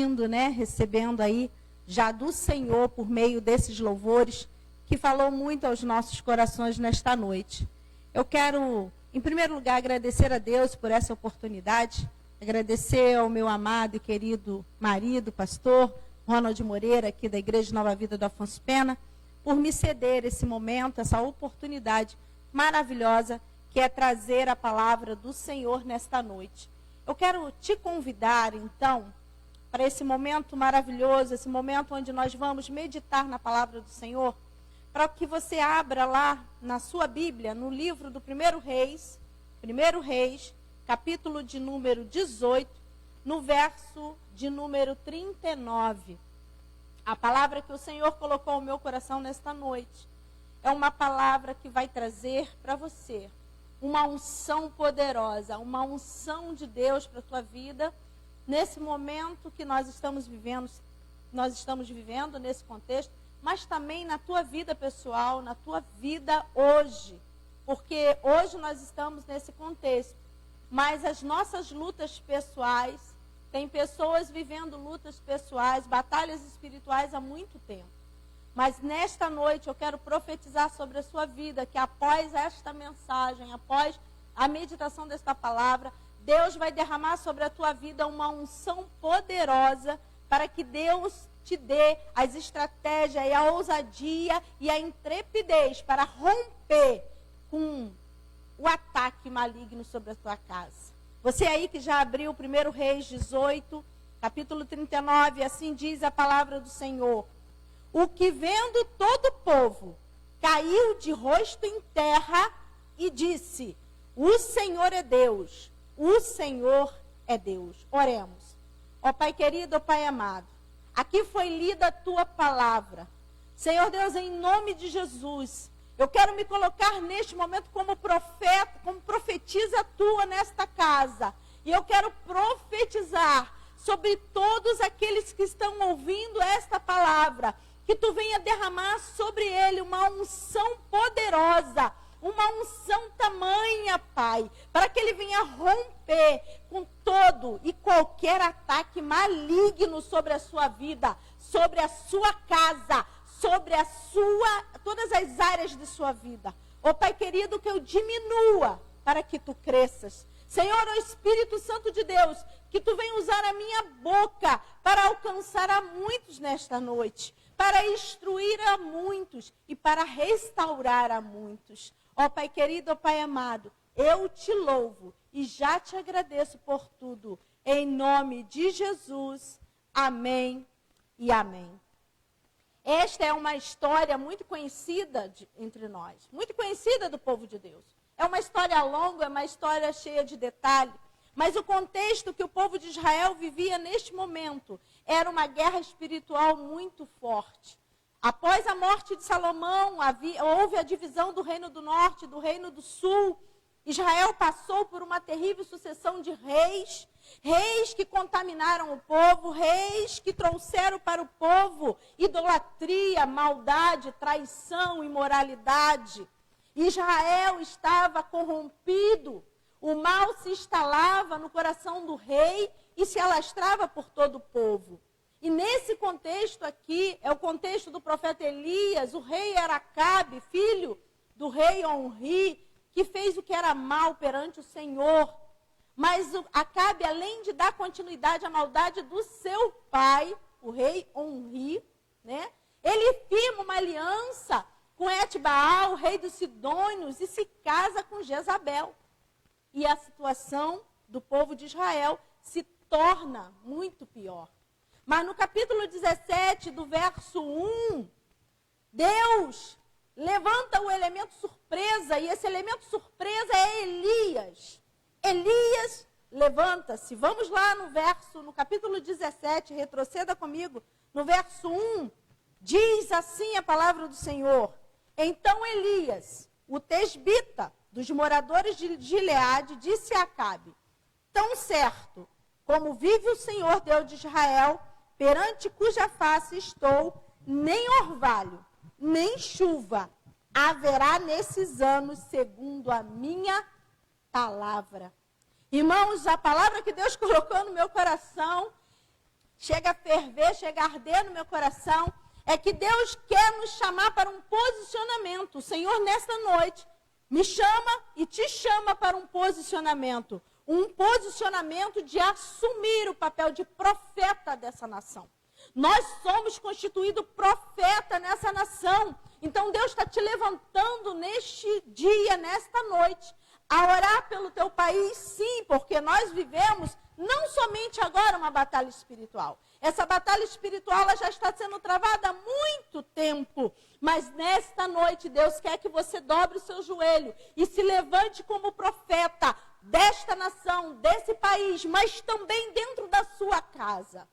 ouvindo, né, recebendo aí já do Senhor por meio desses louvores, que falou muito aos nossos corações nesta noite. Eu quero, em primeiro lugar, agradecer a Deus por essa oportunidade, agradecer ao meu amado e querido marido, pastor Ronald Moreira, aqui da Igreja Nova Vida do Afonso Pena, por me ceder esse momento, essa oportunidade maravilhosa que é trazer a palavra do Senhor nesta noite. Eu quero te convidar, então, para esse momento maravilhoso, esse momento onde nós vamos meditar na palavra do Senhor, para que você abra lá na sua Bíblia, no livro do 1 Reis, capítulo de número 18, no verso de número 39. A palavra que o Senhor colocou no meu coração nesta noite é uma palavra que vai trazer para você uma unção poderosa, uma unção de Deus para a tua vida, nesse momento que nós estamos vivendo nesse contexto, mas também na tua vida pessoal, na tua vida hoje. Porque hoje nós estamos nesse contexto, mas as nossas lutas pessoais, tem pessoas vivendo lutas pessoais, batalhas espirituais há muito tempo. Mas nesta noite eu quero profetizar sobre a sua vida, que após esta mensagem, após a meditação desta palavra, Deus vai derramar sobre a tua vida uma unção poderosa para que Deus te dê as estratégias e a ousadia e a intrepidez para romper com o ataque maligno sobre a tua casa. Você aí que já abriu 1 Reis 18, capítulo 39, assim diz a palavra do Senhor. O que vendo todo o povo, caiu de rosto em terra e disse: o Senhor é Deus, o Senhor é Deus. Oremos. Ó Pai querido, ó Pai amado, aqui foi lida a tua palavra. Senhor Deus, em nome de Jesus, eu quero me colocar neste momento como profeta, como profetisa tua nesta casa. E eu quero profetizar sobre todos aqueles que estão ouvindo esta palavra, que tu venha derramar sobre ele uma unção poderosa, uma unção tamanha, Pai, para que ele venha romper com todo e qualquer ataque maligno sobre a sua vida, sobre a sua casa, sobre todas as áreas de sua vida. Ó Pai querido, que eu diminua para que tu cresças. Senhor, ó Espírito Santo de Deus, que tu venha usar a minha boca para alcançar a muitos nesta noite, para instruir a muitos e para restaurar a muitos. Ó Pai querido, ó Pai amado, eu te louvo e já te agradeço por tudo. Em nome de Jesus, amém e amém. Esta é uma história muito conhecida entre nós, muito conhecida do povo de Deus. É uma história longa, é uma história cheia de detalhes, mas o contexto que o povo de Israel vivia neste momento era uma guerra espiritual muito forte. Após a morte de Salomão, houve a divisão do reino do norte e do reino do sul. Israel passou por uma terrível sucessão de reis, reis que contaminaram o povo, reis que trouxeram para o povo idolatria, maldade, traição, imoralidade. Israel estava corrompido, o mal se instalava no coração do rei e se alastrava por todo o povo. E nesse contexto aqui, é o contexto do profeta Elias, o rei era Acabe, filho do rei Onri, que fez o que era mal perante o Senhor. Mas Acabe, além de dar continuidade à maldade do seu pai, o rei Onri, né, ele firma uma aliança com Etbaal, rei dos Sidônios, e se casa com Jezabel. E a situação do povo de Israel se torna muito pior. Mas no capítulo 17, do verso 1, Deus levanta o elemento surpresa, e esse elemento surpresa é Elias. Elias levanta-se. Vamos lá no capítulo 17, retroceda comigo, no verso 1, diz assim a palavra do Senhor. Então Elias, o tesbita dos moradores de Gileade, disse a Acabe: tão certo como vive o Senhor Deus de Israel, perante cuja face estou, nem orvalho, nem chuva haverá nesses anos, segundo a minha palavra. Irmãos, a palavra que Deus colocou no meu coração chega a ferver, chega a arder no meu coração, é que Deus quer nos chamar para um posicionamento. O Senhor, nesta noite, me chama e te chama para um posicionamento. Um posicionamento de assumir o papel de profeta dessa nação. Nós somos constituídos profeta nessa nação. Então Deus está te levantando neste dia, nesta noite, a orar pelo teu país, sim, porque nós vivemos não somente agora uma batalha espiritual. Essa batalha espiritual ela já está sendo travada há muito tempo. Mas nesta noite Deus quer que você dobre o seu joelho e se levante como profeta desta nação, desse país, mas também dentro da sua casa.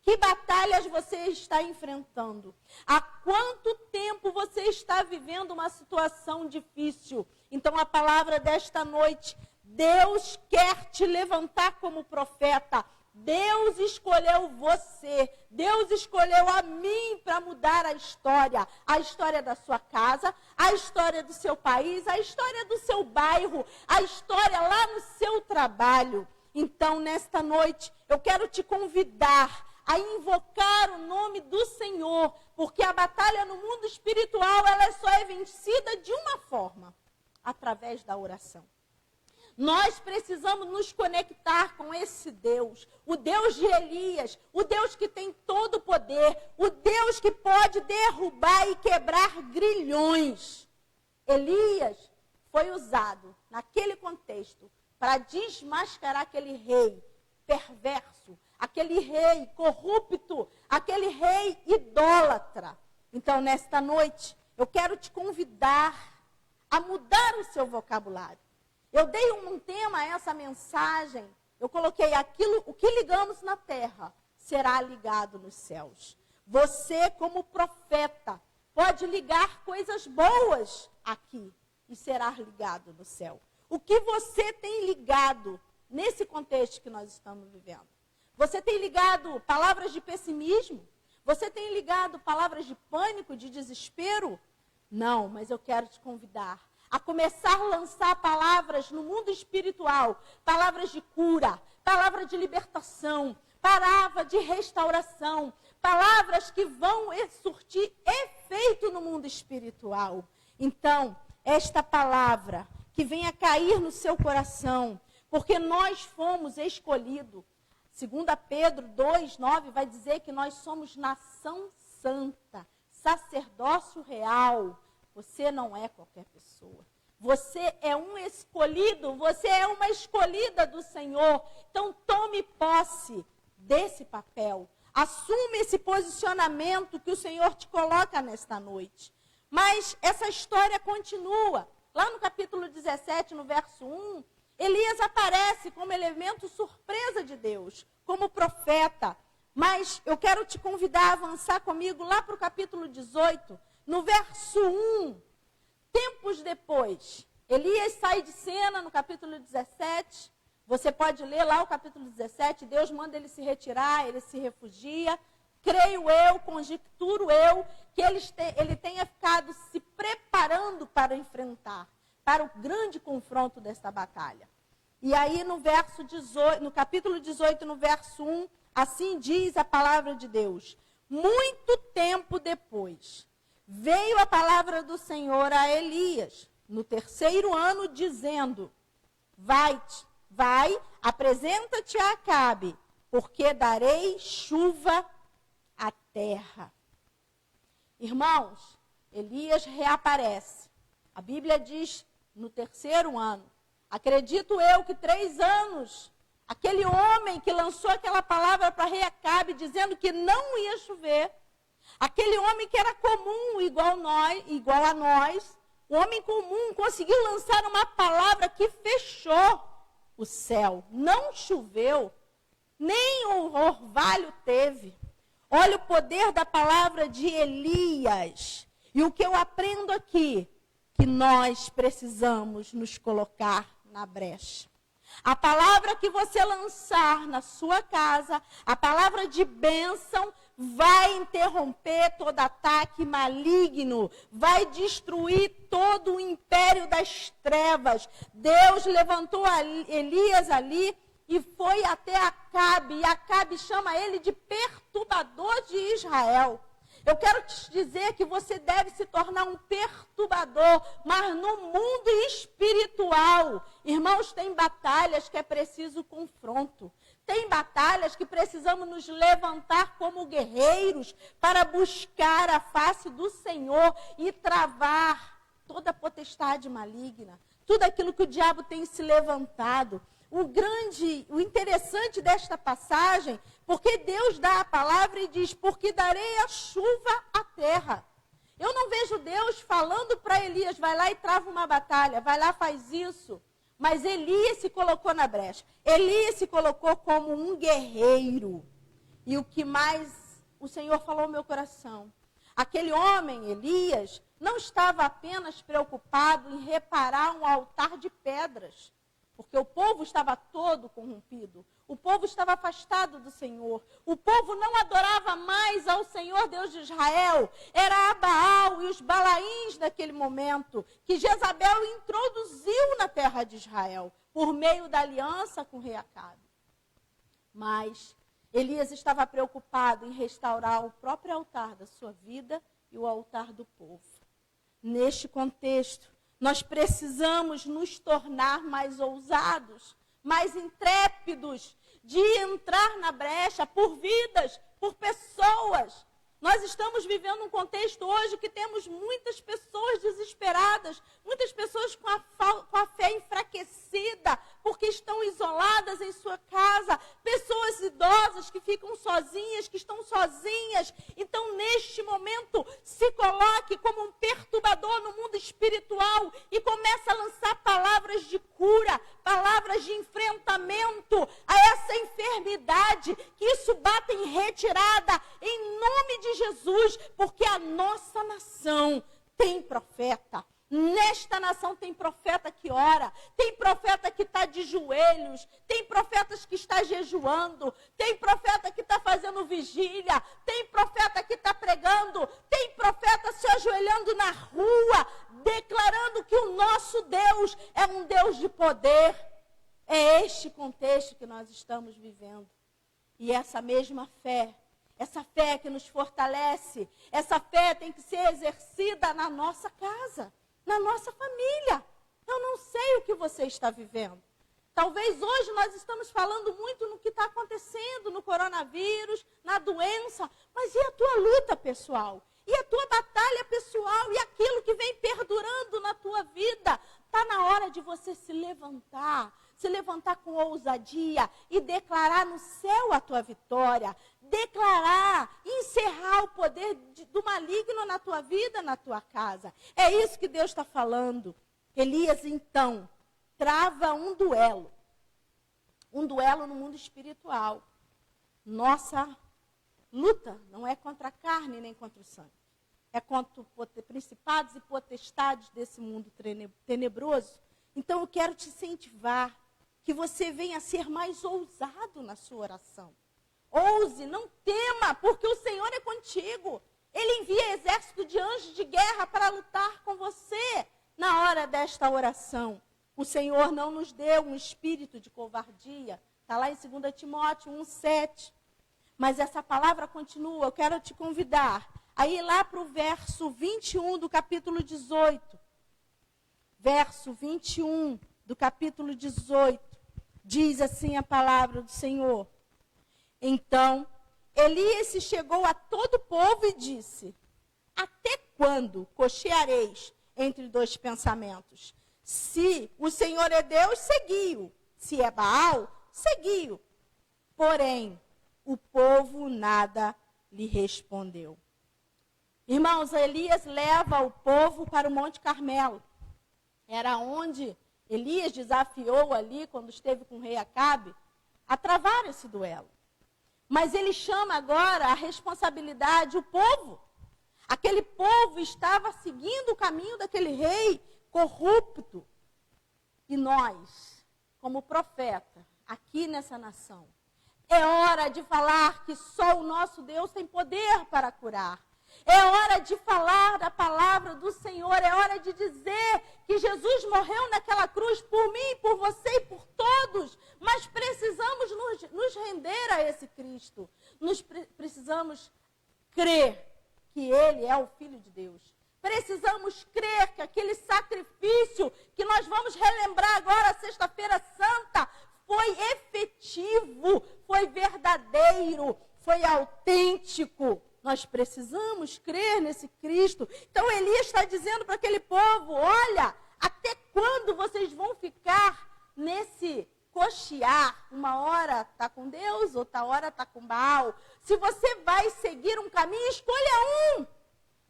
Que batalhas você está enfrentando? Há quanto tempo você está vivendo uma situação difícil? Então a palavra desta noite, Deus quer te levantar como profeta. Deus escolheu você, Deus escolheu a mim para mudar a história da sua casa, a história do seu país, a história do seu bairro, a história lá no seu trabalho. Então, nesta noite, eu quero te convidar a invocar o nome do Senhor, porque a batalha no mundo espiritual, ela só é vencida de uma forma, através da oração. Nós precisamos nos conectar com esse Deus, o Deus de Elias, o Deus que tem todo o poder, o Deus que pode derrubar e quebrar grilhões. Elias foi usado naquele contexto para desmascarar aquele rei perverso, aquele rei corrupto, aquele rei idólatra. Então, nesta noite, eu quero te convidar a mudar o seu vocabulário. Eu dei um tema a essa mensagem, eu coloquei o que ligamos na terra será ligado nos céus. Você, como profeta, pode ligar coisas boas aqui e será ligado no céu. O que você tem ligado nesse contexto que nós estamos vivendo? Você tem ligado palavras de pessimismo? Você tem ligado palavras de pânico, de desespero? Não, mas eu quero te convidar a começar a lançar palavras no mundo espiritual, palavras de cura, palavras de libertação, palavras de restauração, palavras que vão surtir efeito no mundo espiritual. Então, esta palavra que venha cair no seu coração, porque nós fomos escolhidos. 2 Pedro 2:9 vai dizer que nós somos nação santa, sacerdócio real. Você não é qualquer pessoa. Você é um escolhido, você é uma escolhida do Senhor. Então tome posse desse papel. Assuma esse posicionamento que o Senhor te coloca nesta noite. Mas essa história continua. Lá no capítulo 17, no verso 1, Elias aparece como elemento surpresa de Deus, como profeta. Mas eu quero te convidar a avançar comigo lá para o capítulo 18, no verso 1. Tempos depois, Elias sai de cena no capítulo 17. Você pode ler lá o capítulo 17. Deus manda ele se retirar, ele se refugia. Creio eu, conjecturo eu, que ele tenha ficado se preparando para enfrentar, para o grande confronto desta batalha. E aí no capítulo 18, no verso 1, assim diz a palavra de Deus. Muito tempo depois, veio a palavra do Senhor a Elias, no 3º ano, dizendo, vai, apresenta-te a Acabe, porque darei chuva à terra. Irmãos, Elias reaparece. A Bíblia diz, no 3º ano. Acredito eu que 3 anos, aquele homem que lançou aquela palavra para rei Acabe, dizendo que não ia chover, aquele homem que era comum, igual a nós, o homem comum conseguiu lançar uma palavra que fechou o céu. Não choveu, nem o orvalho teve. Olha o poder da palavra de Elias. E o que eu aprendo aqui, que nós precisamos nos colocar na brecha. A palavra que você lançar na sua casa, a palavra de bênção, vai interromper todo ataque maligno, vai destruir todo o império das trevas. Deus levantou Elias ali e foi até Acabe, e Acabe chama ele de perturbador de Israel. Eu quero te dizer que você deve se tornar um perturbador, mas no mundo espiritual. Irmãos, tem batalhas que é preciso confronto. Tem batalhas que precisamos nos levantar como guerreiros para buscar a face do Senhor e travar toda potestade maligna, tudo aquilo que o diabo tem se levantado. O interessante desta passagem, porque Deus dá a palavra e diz, porque darei a chuva à terra. Eu não vejo Deus falando para Elias, vai lá e trava uma batalha, vai lá, faz isso. Mas Elias se colocou na brecha. Elias se colocou como um guerreiro. E o que mais o Senhor falou no meu coração? Aquele homem, Elias, não estava apenas preocupado em reparar um altar de pedras. Porque o povo estava todo corrompido. O povo estava afastado do Senhor. O povo não adorava mais ao Senhor Deus de Israel. Era a Baal e os Balaíns naquele momento que Jezabel introduziu na terra de Israel por meio da aliança com o rei Acabe. Mas Elias estava preocupado em restaurar o próprio altar da sua vida e o altar do povo. Neste contexto, nós precisamos nos tornar mais ousados, mais intrépidos, de entrar na brecha por vidas, por pessoas. Nós estamos vivendo um contexto hoje que temos muitas pessoas desesperadas, muitas pessoas com a fé enfraquecida, porque estão isoladas em sua casa, pessoas idosas que ficam sozinhas, que estão sozinhas. Então, neste momento, se coloque como um perturbador no mundo espiritual e comece a lançar palavras de cura, palavras de enfrentamento a essa enfermidade, que isso bata em retirada, em nome de Jesus, porque a nossa nação tem profeta. Nesta nação tem profeta que ora, tem profeta que está de joelhos, tem profetas que está jejuando, tem profeta que está fazendo vigília, tem profeta que está pregando, tem profeta se ajoelhando na rua, declarando que o nosso Deus é um Deus de poder. É este contexto que nós estamos vivendo. E essa mesma fé, essa fé que nos fortalece, essa fé tem que ser exercida na nossa casa, na nossa família. Eu não sei o que você está vivendo. Talvez hoje nós estamos falando muito no que está acontecendo, no coronavírus, na doença, mas e a tua luta pessoal? E a tua batalha pessoal? E aquilo que vem perdurando na tua vida? Está na hora de você se levantar com ousadia e declarar no céu a tua vitória, declarar, encerrar o poder do maligno na tua vida, na tua casa. É isso que Deus está falando. Elias, então, trava um duelo no mundo espiritual. Nossa luta não é contra a carne nem contra o sangue. É contra principados e potestades desse mundo tenebroso. Então eu quero te incentivar que você venha a ser mais ousado na sua oração. Ouse, não tema, porque o Senhor é contigo. Ele envia exército de anjos de guerra para lutar com você na hora desta oração. O Senhor não nos deu um espírito de covardia. Está lá em 2 Timóteo 1,7. Mas essa palavra continua. Eu quero te convidar a ir lá para o verso 21 do capítulo 18. Verso 21 do capítulo 18. Diz assim a palavra do Senhor. Então, Elias se chegou a todo o povo e disse: até quando cocheareis entre dois pensamentos? Se o Senhor é Deus, segui-o. Se é Baal, segui-o. Porém, o povo nada lhe respondeu. Irmãos, Elias leva o povo para o Monte Carmelo. Era onde Elias desafiou ali, quando esteve com o rei Acabe, a travar esse duelo. Mas ele chama agora a responsabilidade, o povo. Aquele povo estava seguindo o caminho daquele rei corrupto. E nós, como profeta, aqui nessa nação, é hora de falar que só o nosso Deus tem poder para curar. É hora de falar a palavra do Senhor. É hora de dizer que Jesus morreu naquela cruz por mim, por você e por todos. Mas precisamos nos render a esse Cristo. Precisamos crer que Ele é o Filho de Deus. Precisamos crer que aquele sacrifício que nós vamos relembrar agora, sexta-feira santa, foi efetivo, foi verdadeiro, foi autêntico. Nós precisamos crer nesse Cristo. Então Elias está dizendo para aquele povo, olha, até quando vocês vão ficar nesse cochear? Uma hora está com Deus, outra hora está com Baal. Se você vai seguir um caminho, escolha um.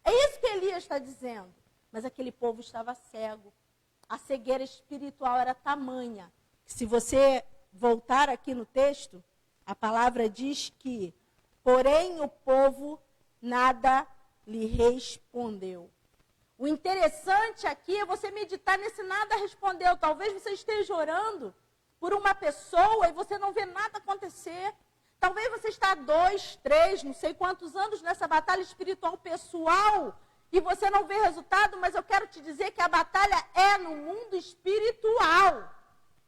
É isso que Elias está dizendo. Mas aquele povo estava cego. A cegueira espiritual era tamanha. Se você voltar aqui no texto, a palavra diz que, porém o povo nada lhe respondeu. O interessante aqui é você meditar nesse nada respondeu. Talvez você esteja orando por uma pessoa e você não vê nada acontecer. Talvez você está há 2, 3, não sei quantos anos nessa batalha espiritual pessoal e você não vê resultado, mas eu quero te dizer que a batalha é no mundo espiritual.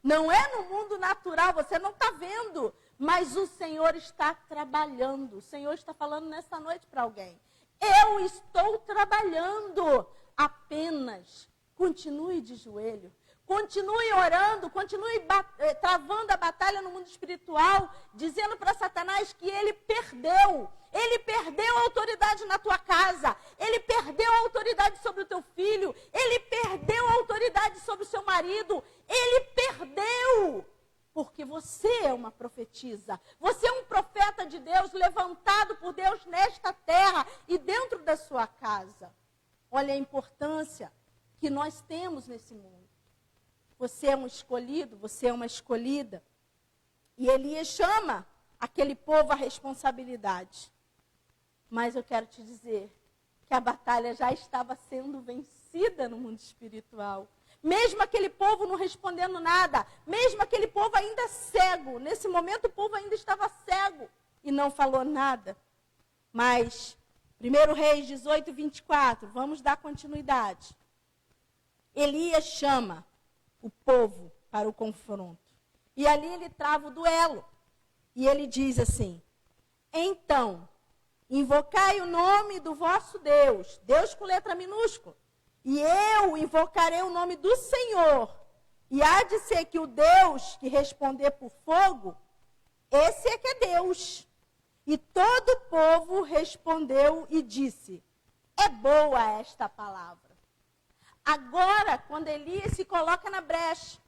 Não é no mundo natural, você não está vendo, mas o Senhor está trabalhando. O Senhor está falando nessa noite para alguém. Eu estou trabalhando, apenas continue de joelho. Continue orando, continue travando a batalha no mundo espiritual, dizendo para Satanás que ele perdeu. Ele perdeu a autoridade na tua casa. Ele perdeu a autoridade sobre o teu filho. Ele perdeu a autoridade sobre o seu marido. Ele perdeu. Porque você é uma profetisa. Você é um profeta de Deus, levantado por Deus nesta terra e dentro da sua casa. Olha a importância que nós temos nesse mundo. Você é um escolhido, você é uma escolhida. E Elias chama aquele povo à responsabilidade. Mas eu quero te dizer que a batalha já estava sendo vencida no mundo espiritual. Mesmo aquele povo não respondendo nada, mesmo aquele povo ainda cego. Nesse momento o povo ainda estava cego e não falou nada. Mas, 1 Reis 18, 24, vamos dar continuidade. Elias chama o povo para o confronto. E ali ele trava o duelo. E ele diz assim, então, invocai o nome do vosso Deus, Deus com letra minúscula, e eu invocarei o nome do Senhor. E há de ser que o Deus que responder por fogo, esse é que é Deus. E todo o povo respondeu e disse, é boa esta palavra. Agora, quando Elias se coloca na brecha,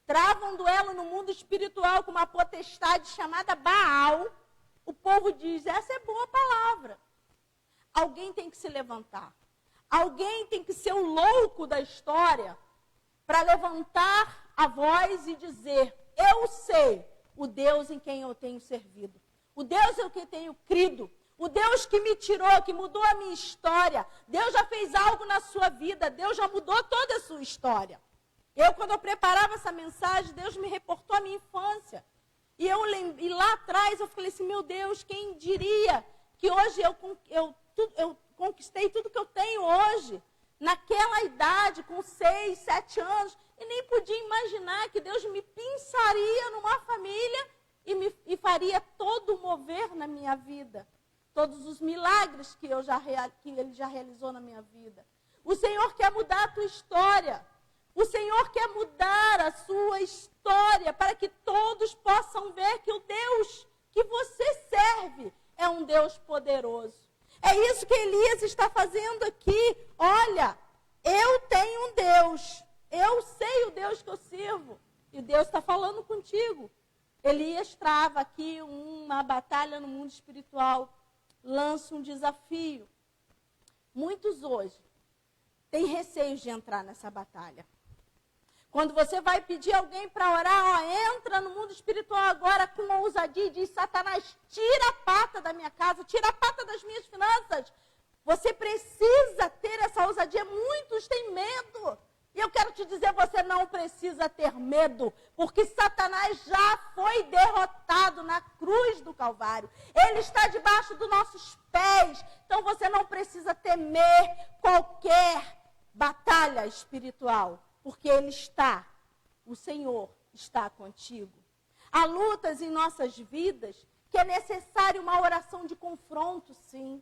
trava um duelo no mundo espiritual com uma potestade chamada Baal, o povo diz, essa é boa palavra. Alguém tem que se levantar. Alguém tem que ser o louco da história para levantar a voz e dizer, eu sei o Deus em quem eu tenho servido. O Deus em quem eu tenho crido. O Deus que me tirou, que mudou a minha história. Deus já fez algo na sua vida. Deus já mudou toda a sua história. Quando eu preparava essa mensagem, Deus me reportou a minha infância. E lá atrás eu falei assim, meu Deus, quem diria que hoje eu conquistei tudo que eu tenho hoje. Naquela idade, com 6, 7 anos. E nem podia imaginar que Deus me pinçaria numa família e faria todo o mover na minha vida. Todos os milagres que Ele já realizou na minha vida. O Senhor quer mudar a tua história. O Senhor quer mudar a sua história para que todos possam ver que o Deus que você serve é um Deus poderoso. É isso que Elias está fazendo aqui. Olha, eu tenho um Deus. Eu sei o Deus que eu sirvo. E Deus está falando contigo. Elias trava aqui uma batalha no mundo espiritual. Lança um desafio. Muitos hoje têm receio de entrar nessa batalha. Quando você vai pedir alguém para orar, entra no mundo espiritual agora com uma ousadia e diz, Satanás, tira a pata da minha casa, tira a pata das minhas finanças. Você precisa ter essa ousadia. Muitos têm medo. E eu quero te dizer, você não precisa ter medo, porque Satanás já foi derrotado na cruz do Calvário. Ele está debaixo dos nossos pés. Então Então você não precisa temer qualquer batalha espiritual, porque o Senhor está contigo. Há lutas em nossas vidas que é necessário uma oração de confronto, sim.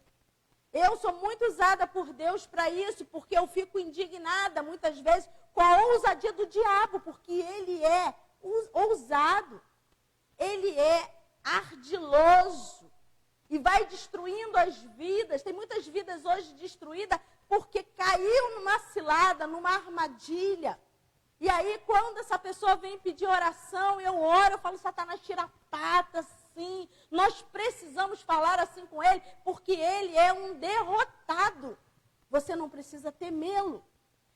Eu sou muito usada por Deus para isso, porque eu fico indignada muitas vezes com a ousadia do diabo, porque ele é ousado, ele é ardiloso e vai destruindo as vidas. Tem muitas vidas hoje destruídas porque caiu numa cilada, numa armadilha. E aí, quando essa pessoa vem pedir oração, eu oro, eu falo, Satanás, tira a pata, sim. Nós precisamos falar assim com ele, porque ele é um derrotado. Você não precisa temê-lo.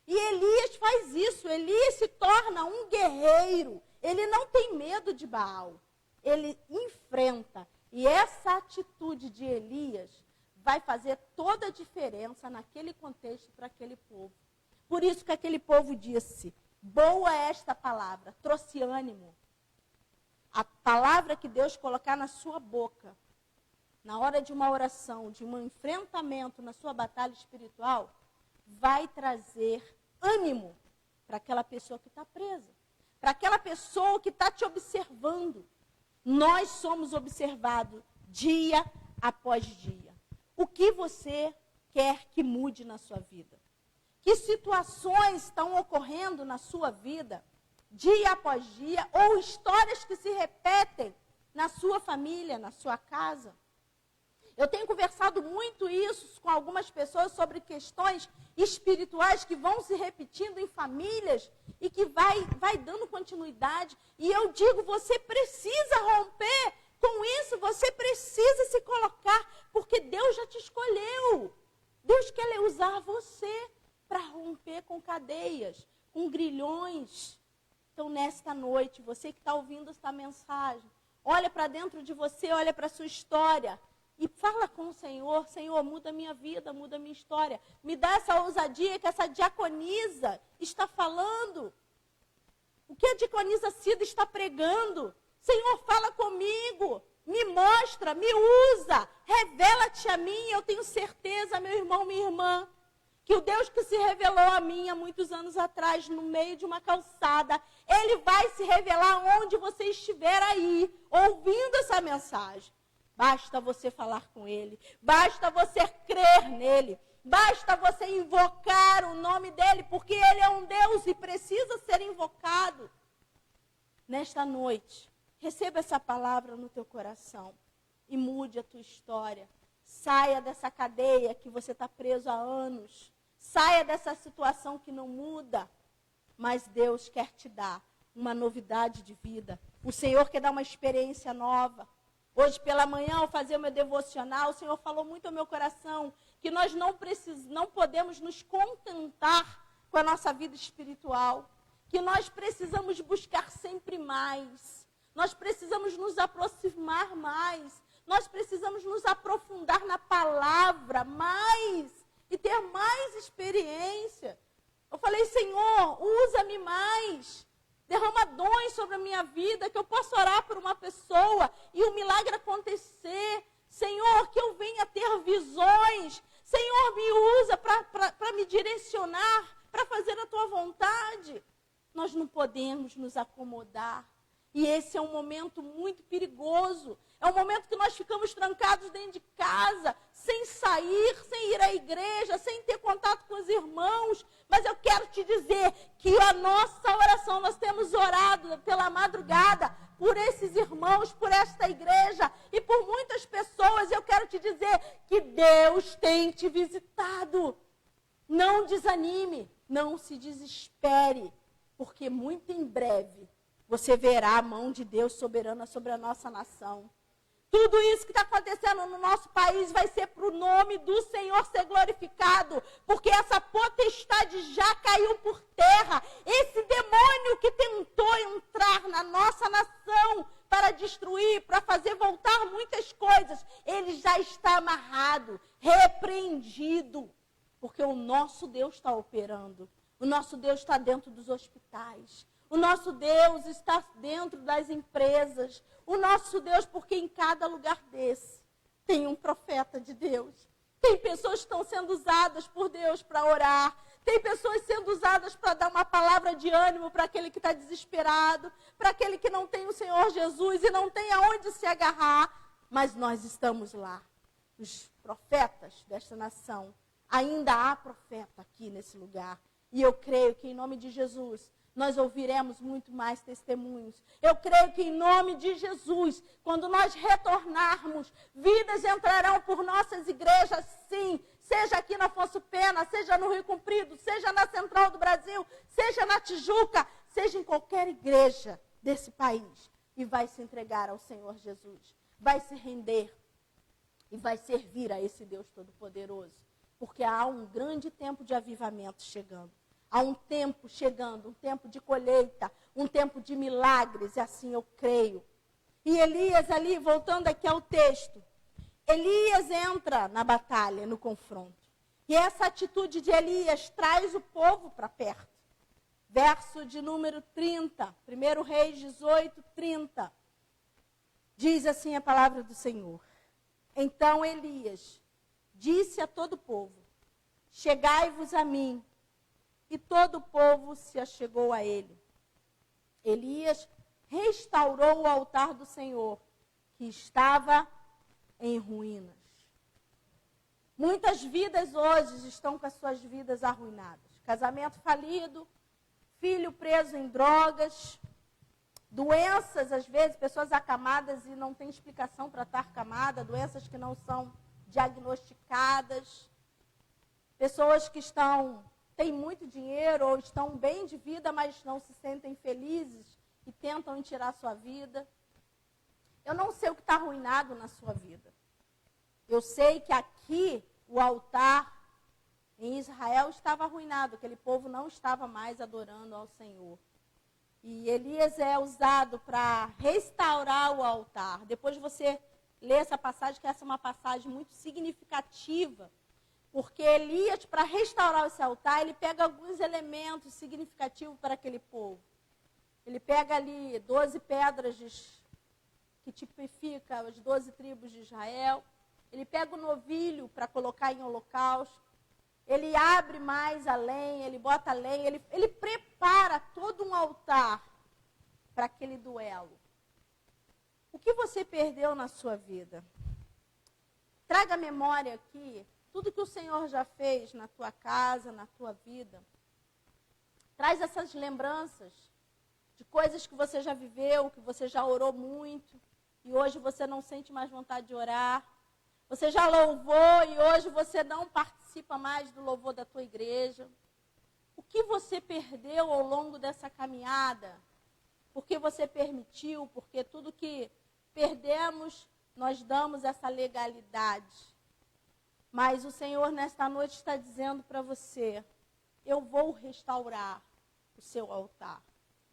E Elias faz isso, Elias se torna um guerreiro. Ele não tem medo de Baal, ele enfrenta. E essa atitude de Elias vai fazer toda a diferença naquele contexto para aquele povo. Por isso que aquele povo disse, boa é esta palavra, trouxe ânimo. A palavra que Deus colocar na sua boca, na hora de uma oração, de um enfrentamento na sua batalha espiritual, vai trazer ânimo para aquela pessoa que está presa, para aquela pessoa que está te observando. Nós somos observados dia após dia. O que você quer que mude na sua vida? Que situações estão ocorrendo na sua vida, dia após dia, ou histórias que se repetem na sua família, na sua casa? Eu tenho conversado muito isso com algumas pessoas sobre questões espirituais que vão se repetindo em famílias e que vai dando continuidade. E eu digo, você precisa romper com isso, você precisa se colocar, porque Deus já te escolheu. Deus quer usar você para romper com cadeias, com grilhões. Então, nesta noite, você que está ouvindo esta mensagem, olha para dentro de você, olha para a sua história e fala com o Senhor. Senhor, muda a minha vida, muda a minha história. Me dá essa ousadia que essa diaconisa está falando. O que a diaconisa Cida está pregando? Senhor, fala comigo, me mostra, me usa, revela-te a mim. Eu tenho certeza, meu irmão, minha irmã, que o Deus que se revelou a mim há muitos anos atrás, no meio de uma calçada, Ele vai se revelar onde você estiver aí, ouvindo essa mensagem. Basta você falar com Ele, basta você crer nele, basta você invocar o nome dEle, porque Ele é um Deus e precisa ser invocado. Nesta noite, receba essa palavra no teu coração e mude a tua história. Saia dessa cadeia que você está preso há anos. Saia dessa situação que não muda, mas Deus quer te dar uma novidade de vida. O Senhor quer dar uma experiência nova. Hoje pela manhã, ao fazer o meu devocional, o Senhor falou muito ao meu coração que nós não podemos nos contentar com a nossa vida espiritual, que nós precisamos buscar sempre mais, nós precisamos nos aproximar mais, nós precisamos nos aprofundar na palavra mais e ter mais experiência. Eu falei, Senhor, usa-me mais. Derrama dons sobre a minha vida, que eu possa orar por uma pessoa e o milagre acontecer. Senhor, que eu venha ter visões. Senhor, me usa para me direcionar, para fazer a tua vontade. Nós não podemos nos acomodar. E esse é um momento muito perigoso. É um momento que nós ficamos trancados dentro de casa, sem sair, sem ir à igreja, sem ter contato com os irmãos. Mas eu quero te dizer que a nossa oração, nós temos orado pela madrugada por esses irmãos, por esta igreja e por muitas pessoas. Eu quero te dizer que Deus tem te visitado. Não desanime, não se desespere, porque muito em breve você verá a mão de Deus soberana sobre a nossa nação. Tudo isso que está acontecendo no nosso país vai ser para o nome do Senhor ser glorificado, porque essa potestade já caiu por terra. Esse demônio que tentou entrar na nossa nação para destruir, para fazer voltar muitas coisas, ele já está amarrado, repreendido, porque o nosso Deus está operando. O nosso Deus está dentro dos hospitais. O nosso Deus está dentro das empresas. O nosso Deus, porque em cada lugar desse tem um profeta de Deus. Tem pessoas que estão sendo usadas por Deus para orar. Tem pessoas sendo usadas para dar uma palavra de ânimo para aquele que está desesperado, para aquele que não tem o Senhor Jesus e não tem aonde se agarrar. Mas nós estamos lá, os profetas desta nação. Ainda há profeta aqui nesse lugar. E eu creio que em nome de Jesus, nós ouviremos muito mais testemunhos. Eu creio que em nome de Jesus, quando nós retornarmos, vidas entrarão por nossas igrejas, sim. Seja aqui na Afonso Pena, seja no Rio Comprido, seja na Central do Brasil, seja na Tijuca, seja em qualquer igreja desse país. E vai se entregar ao Senhor Jesus. Vai se render e vai servir a esse Deus Todo-Poderoso. Porque há um grande tempo de avivamento chegando. Há um tempo chegando, um tempo de colheita, um tempo de milagres, e assim eu creio. E Elias ali, voltando aqui ao texto, Elias entra na batalha, no confronto. E essa atitude de Elias traz o povo para perto. Verso de número 30, 1 Reis 18, 30. Diz assim a palavra do Senhor. Então Elias disse a todo o povo, chegai-vos a mim. E todo o povo se achegou a ele. Elias restaurou o altar do Senhor, que estava em ruínas. Muitas vidas hoje estão com as suas vidas arruinadas. Casamento falido, filho preso em drogas, doenças, às vezes, pessoas acamadas e não tem explicação para estar acamada, doenças que não são diagnosticadas, pessoas que têm muito dinheiro ou estão bem de vida, mas não se sentem felizes e tentam tirar sua vida. Eu não sei o que está arruinado na sua vida. Eu sei que aqui o altar em Israel estava arruinado, aquele povo não estava mais adorando ao Senhor. E Elias é usado para restaurar o altar. Depois você lê essa passagem, que essa é uma passagem muito significativa, porque Elias, para restaurar esse altar, ele pega alguns elementos significativos para aquele povo. Ele pega ali 12 pedras que tipificam as 12 tribos de Israel. Ele pega o novilho para colocar em holocausto. Ele abre mais a lenha, ele bota a lenha, ele prepara todo um altar para aquele duelo. O que você perdeu na sua vida? Traga a memória aqui tudo que o Senhor já fez na tua casa, na tua vida. Traz essas lembranças de coisas que você já viveu, que você já orou muito, e hoje você não sente mais vontade de orar. Você já louvou e hoje você não participa mais do louvor da tua igreja. O que você perdeu ao longo dessa caminhada? Porque você permitiu, porque tudo que perdemos, nós damos essa legalidade. Mas o Senhor, nesta noite, está dizendo para você, eu vou restaurar o seu altar.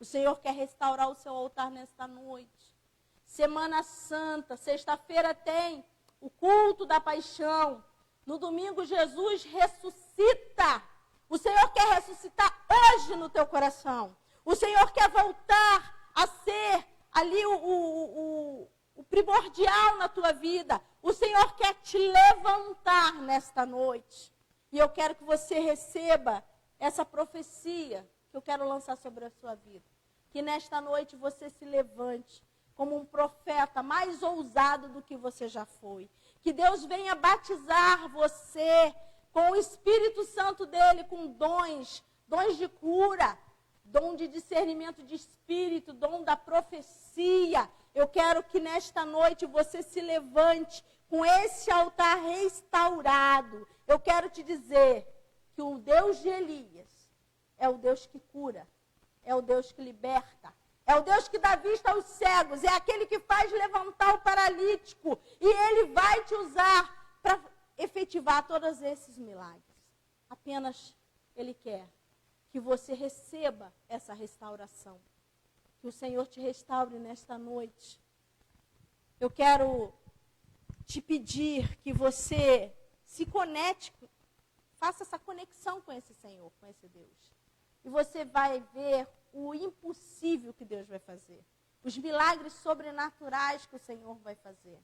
O Senhor quer restaurar o seu altar nesta noite. Semana Santa, sexta-feira tem o culto da paixão. No domingo, Jesus ressuscita. O Senhor quer ressuscitar hoje no teu coração. O Senhor quer voltar a ser ali o primordial na tua vida. O Senhor quer te levantar nesta noite. E eu quero que você receba essa profecia que eu quero lançar sobre a sua vida. Que nesta noite você se levante como um profeta mais ousado do que você já foi. Que Deus venha batizar você com o Espírito Santo dele, com dons de cura, dom de discernimento de espírito, dom da profecia. Eu quero que nesta noite você se levante com esse altar restaurado. Eu quero te dizer que o Deus de Elias é o Deus que cura, é o Deus que liberta, é o Deus que dá vista aos cegos, é aquele que faz levantar o paralítico. E ele vai te usar para efetivar todos esses milagres. Apenas ele quer que você receba essa restauração. Que o Senhor te restaure nesta noite. Eu quero te pedir que você se conecte, faça essa conexão com esse Senhor, com esse Deus. E você vai ver o impossível que Deus vai fazer. Os milagres sobrenaturais que o Senhor vai fazer.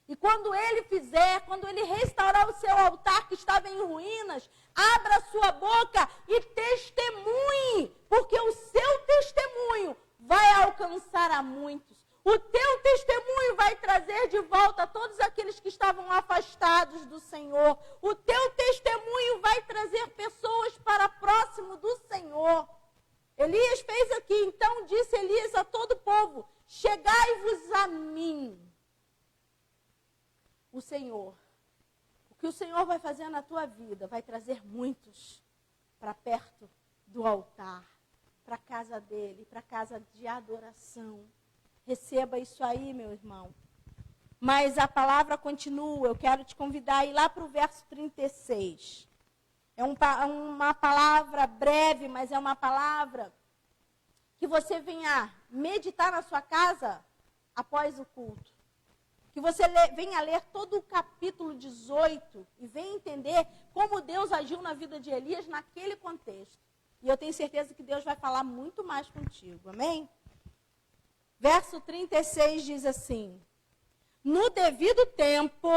E quando ele fizer, quando ele restaurar o seu altar, estava em ruínas, abra sua boca e testemunhe, porque o seu testemunho vai alcançar a muitos. O teu testemunho vai trazer de volta todos aqueles que estavam afastados do Senhor. O teu testemunho vai trazer pessoas para próximo do Senhor. Elias fez aqui, então disse Elias a todo o povo: chegai-vos a mim. O Senhor, o que o Senhor vai fazer na tua vida, vai trazer muitos para perto do altar, para a casa dele, para a casa de adoração. Receba isso aí, meu irmão. Mas a palavra continua, eu quero te convidar a ir lá para o verso 36. É uma palavra breve, mas é uma palavra que você venha meditar na sua casa após o culto. Que você venha ler todo o capítulo 18 e venha entender como Deus agiu na vida de Elias naquele contexto. E eu tenho certeza que Deus vai falar muito mais contigo, amém? Verso 36 diz assim: no devido tempo,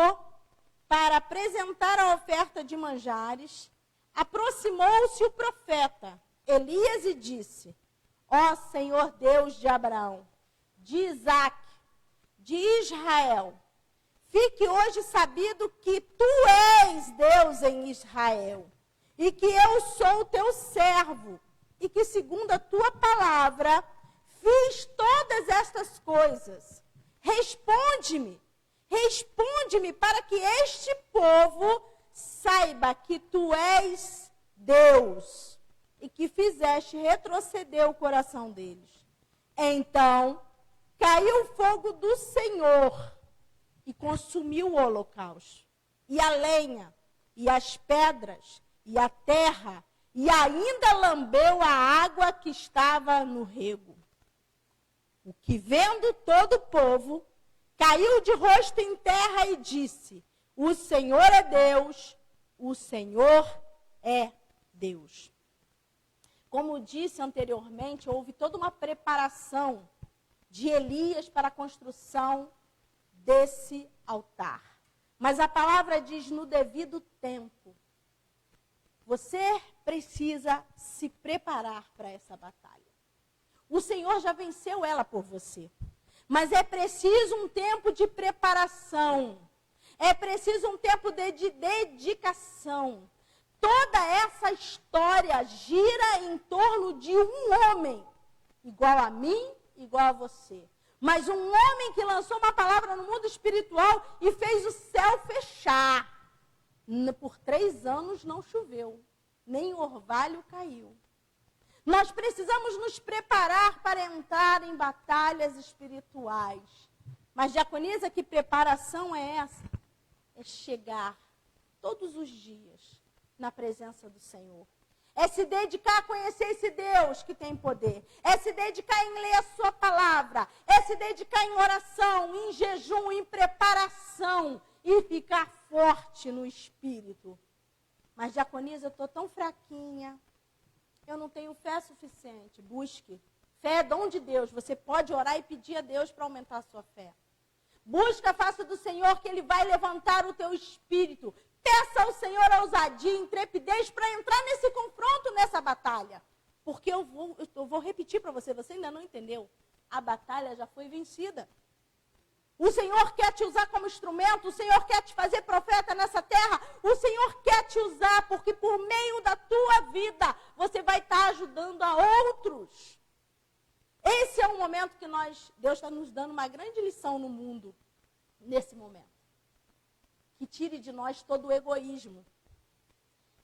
para apresentar a oferta de manjares, aproximou-se o profeta Elias e disse: ó Senhor Deus de Abraão, de Isaque, de Israel, fique hoje sabido que tu és Deus em Israel, e que eu sou teu servo, e que segundo a tua palavra fiz todas estas coisas. Responde-me para que este povo saiba que tu és Deus e que fizeste retroceder o coração deles. Então caiu o fogo do Senhor e consumiu o holocausto, e a lenha, e as pedras, e a terra, e ainda lambeu a água que estava no rego. O que, vendo todo o povo, caiu de rosto em terra e disse: o Senhor é Deus, o Senhor é Deus. Como disse anteriormente, houve toda uma preparação de Elias para a construção desse altar. Mas a palavra diz no devido tempo. Você precisa se preparar para essa batalha. O Senhor já venceu ela por você. Mas é preciso um tempo de preparação. É preciso um tempo de dedicação. Toda essa história gira em torno de um homem, igual a mim, igual a você. Mas um homem que lançou uma palavra no mundo espiritual e fez o céu fechar. Por 3 anos não choveu, nem orvalho caiu. Nós precisamos nos preparar para entrar em batalhas espirituais. Mas, diaconisa, que preparação é essa? É chegar todos os dias na presença do Senhor. É se dedicar a conhecer esse Deus que tem poder. É se dedicar em ler a sua palavra. É se dedicar em oração, em jejum, em preparação. E ficar forte no espírito. Mas, diaconisa, eu estou tão fraquinha. Eu não tenho fé suficiente. Busque. Fé é dom de Deus. Você pode orar e pedir a Deus para aumentar a sua fé. Busca a face do Senhor que Ele vai levantar o teu espírito. Peça ao Senhor ousadia, intrepidez para entrar nesse confronto, nessa batalha. Porque eu vou repetir para você, você ainda não entendeu. A batalha já foi vencida. O Senhor quer te usar como instrumento, o Senhor quer te fazer profeta nessa terra, o Senhor quer te usar, porque por meio da tua vida, você vai estar ajudando a outros. Esse é um momento que Deus está nos dando uma grande lição no mundo, nesse momento. Que tire de nós todo o egoísmo.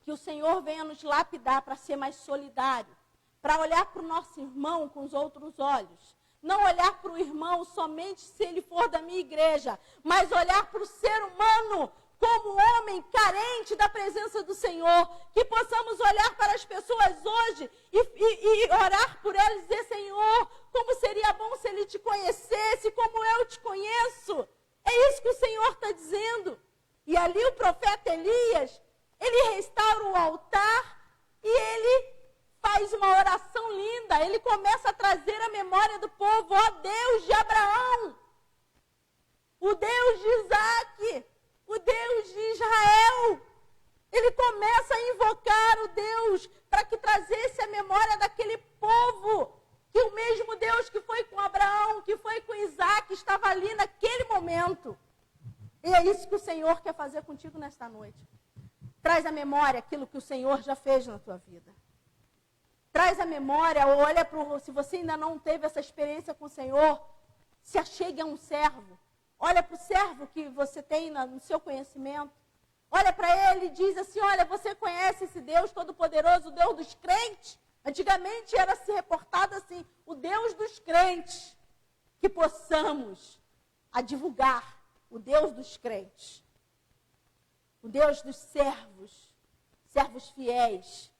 Que o Senhor venha nos lapidar para ser mais solidário, para olhar para o nosso irmão com os outros olhos. Não olhar para o irmão somente se ele for da minha igreja, mas olhar para o ser humano como homem carente da presença do Senhor. Que possamos olhar para as pessoas hoje e orar por elas e dizer: Senhor, como seria bom se ele te conhecesse como eu te conheço. É isso que o Senhor está dizendo. E ali o profeta Elias, ele restaura o altar e ele faz uma oração linda. Ele começa a trazer a memória do povo: ó Deus de Abraão, o Deus de Isaque, o Deus de Israel. trazesse a memória daquele povo, que o mesmo Deus que foi com Abraão, que foi com Isaac, estava ali naquele momento. E é isso que o Senhor quer fazer contigo nesta noite. Traz à memória aquilo que o Senhor já fez na tua vida. Traz à memória, olha para se você ainda não teve essa experiência com o Senhor, se achegue a um servo. Olha para o servo que você tem no seu conhecimento. Olha para ele e diz assim, olha, você conhece esse Deus Todo-Poderoso, o Deus dos crentes? Antigamente era se reportado assim, o Deus dos crentes. Que possamos a divulgar o Deus dos crentes. O Deus dos servos, servos fiéis.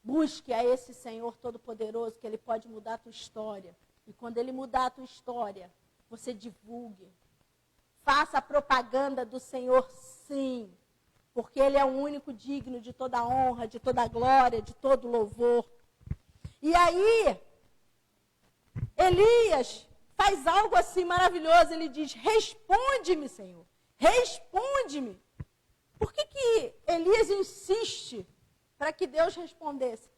Busque a esse Senhor Todo-Poderoso, que Ele pode mudar a tua história. E quando Ele mudar a tua história, você divulgue. Faça a propaganda do Senhor, sim. Porque Ele é o único digno de toda honra, de toda glória, de todo louvor. E aí, Elias faz algo assim maravilhoso. Ele diz, responde-me, Senhor. Responde-me. Por que Elias insiste para que Deus respondesse?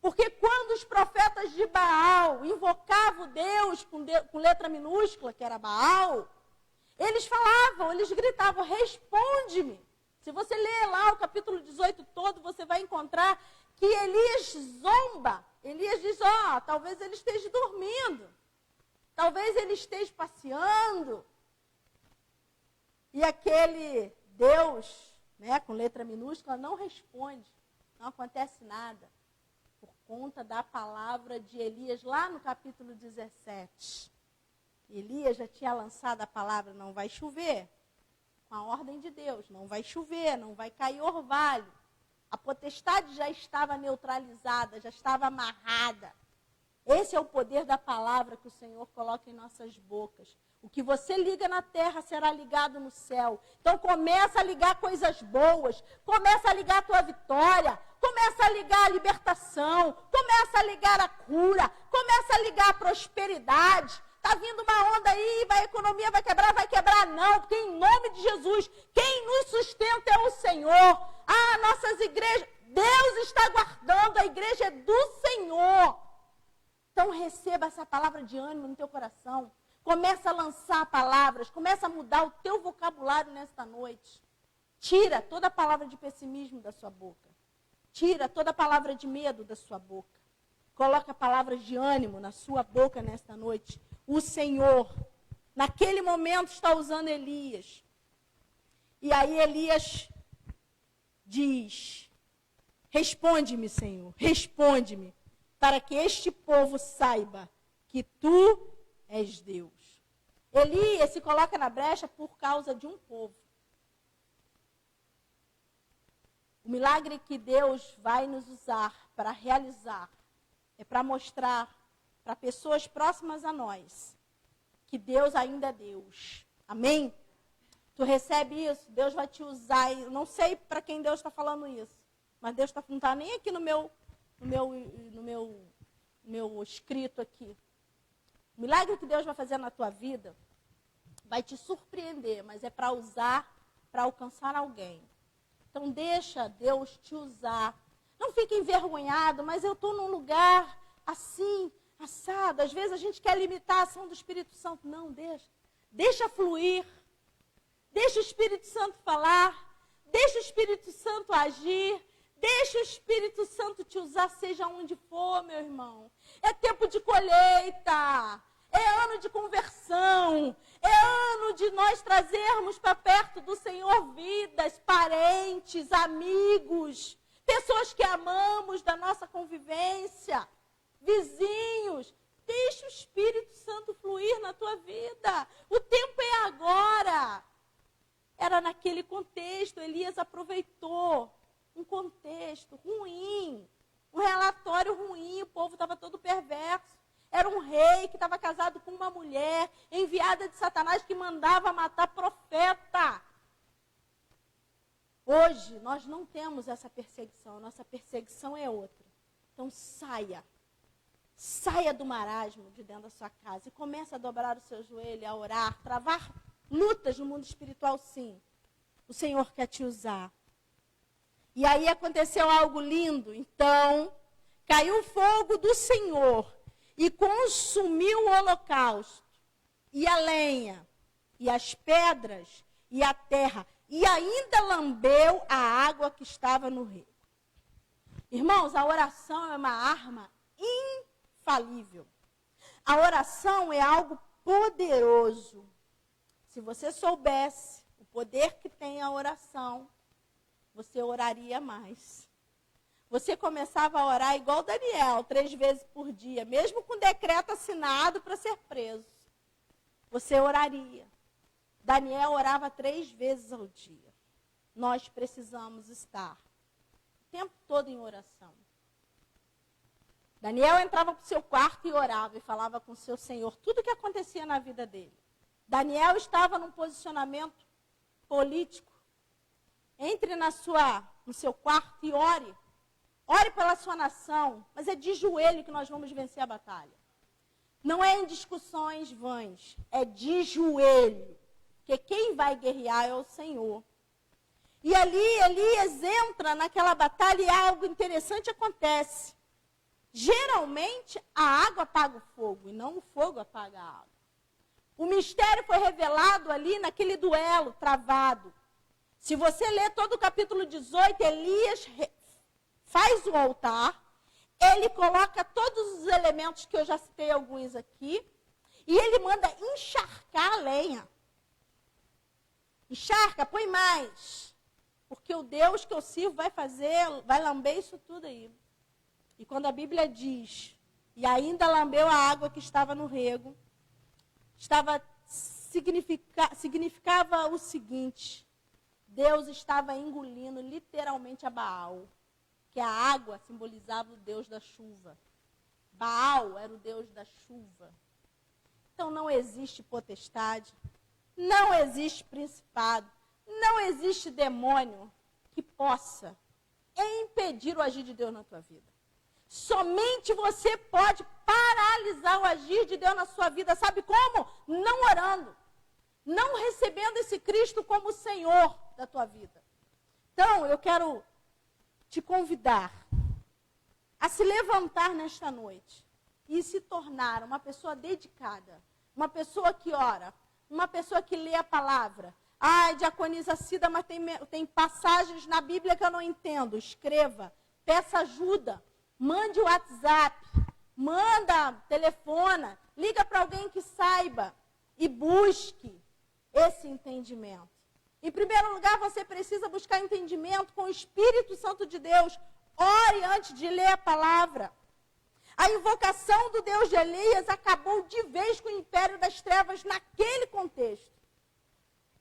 Porque quando os profetas de Baal invocavam Deus com letra minúscula, que era Baal, eles falavam, eles gritavam, responde-me. Se você ler lá o capítulo 18 todo, você vai encontrar que Elias zomba. Elias diz, talvez ele esteja dormindo. Talvez ele esteja passeando. E aquele Deus, com letra minúscula, não responde. Não acontece nada. Por conta da palavra de Elias, lá no capítulo 17. Elias já tinha lançado a palavra, não vai chover. Com a ordem de Deus, não vai chover, não vai cair orvalho. A potestade já estava neutralizada, já estava amarrada. Esse é o poder da palavra que o Senhor coloca em nossas bocas. O que você liga na terra será ligado no céu. Então começa a ligar coisas boas, começa a ligar a tua vitória, começa a ligar a libertação, começa a ligar a cura, começa a ligar a prosperidade. Está vindo uma onda aí, a economia vai quebrar não, porque em nome de Jesus, quem nos sustenta é o Senhor. Nossas igrejas, Deus está guardando, a igreja é do Senhor. Então receba essa palavra de ânimo no teu coração. Começa a lançar palavras, começa a mudar o teu vocabulário nesta noite. Tira toda palavra de pessimismo da sua boca. Tira toda palavra de medo da sua boca. Coloca palavras de ânimo na sua boca nesta noite. O Senhor, naquele momento, está usando Elias. E aí Elias diz, responde-me, Senhor, responde-me, para que este povo saiba que tu és Deus. Elias se coloca na brecha por causa de um povo. O milagre que Deus vai nos usar para realizar é para mostrar para pessoas próximas a nós que Deus ainda é Deus. Amém? Tu recebe isso, Deus vai te usar. Eu não sei para quem Deus está falando isso, mas Deus não está nem aqui no meu escrito aqui. O milagre que Deus vai fazer na tua vida vai te surpreender, mas é para usar, para alcançar alguém. Então deixa Deus te usar. Não fique envergonhado, mas eu estou num lugar assim, assado. Às vezes a gente quer limitar a ação do Espírito Santo. Não, deixa. Deixa fluir. Deixa o Espírito Santo falar. Deixa o Espírito Santo agir. Deixa o Espírito Santo te usar, seja onde for, meu irmão. É tempo de colheita. É ano de conversão. É ano de nós trazermos para perto do Senhor vidas, parentes, amigos, pessoas que amamos da nossa convivência, vizinhos. Deixa o Espírito Santo fluir na tua vida. O tempo é agora. Era naquele contexto, Elias aproveitou um contexto ruim, um relatório ruim, o povo estava todo perverso. Era um rei que estava casado com uma mulher, enviada de Satanás, que mandava matar profeta. Hoje, nós não temos essa perseguição, a nossa perseguição é outra. Então, saia do marasmo de dentro da sua casa e comece a dobrar o seu joelho, a orar, travar lutas no mundo espiritual, sim. O Senhor quer te usar. E aí aconteceu algo lindo. Então, caiu fogo do Senhor e consumiu o holocausto, e a lenha, e as pedras, e a terra, e ainda lambeu a água que estava no rio. Irmãos, a oração é uma arma infalível. A oração é algo poderoso. Se você soubesse o poder que tem a oração, você oraria mais. Você começava a orar igual Daniel, 3 vezes por dia, mesmo com decreto assinado para ser preso. Você oraria. Daniel orava 3 vezes ao dia. Nós precisamos estar o tempo todo em oração. Daniel entrava para o seu quarto e orava e falava com o seu Senhor tudo o que acontecia na vida dele. Daniel estava num posicionamento político. Entre no seu quarto e ore. Ore pela sua nação, mas é de joelho que nós vamos vencer a batalha. Não é em discussões vãs, é de joelho. Porque quem vai guerrear é o Senhor. E ali Elias entra naquela batalha e algo interessante acontece. Geralmente a água apaga o fogo e não o fogo apaga a água. O mistério foi revelado ali naquele duelo travado. Se você ler todo o capítulo 18, Elias faz o altar, ele coloca todos os elementos que eu já citei alguns aqui, e ele manda encharcar a lenha. Encharca, põe mais, porque o Deus que eu sirvo vai lamber isso tudo aí. E quando a Bíblia diz, e ainda lambeu a água que estava no rego, significava o seguinte: Deus estava engolindo literalmente a Baal, que a água simbolizava o Deus da chuva. Baal era o Deus da chuva. Então não existe potestade, não existe principado, não existe demônio que possa impedir o agir de Deus na tua vida. Somente você pode paralisar o agir de Deus na sua vida. Sabe como? Não orando. Não recebendo esse Cristo como Senhor da tua vida. Então, eu quero te convidar a se levantar nesta noite e se tornar uma pessoa dedicada, uma pessoa que ora, uma pessoa que lê a palavra. Ai, diaconisa Cida, mas tem passagens na Bíblia que eu não entendo. Escreva, peça ajuda, mande o WhatsApp, telefona, liga para alguém que saiba e busque esse entendimento. Em primeiro lugar, você precisa buscar entendimento com o Espírito Santo de Deus. Ore antes de ler a palavra. A invocação do Deus de Elias acabou de vez com o império das trevas naquele contexto.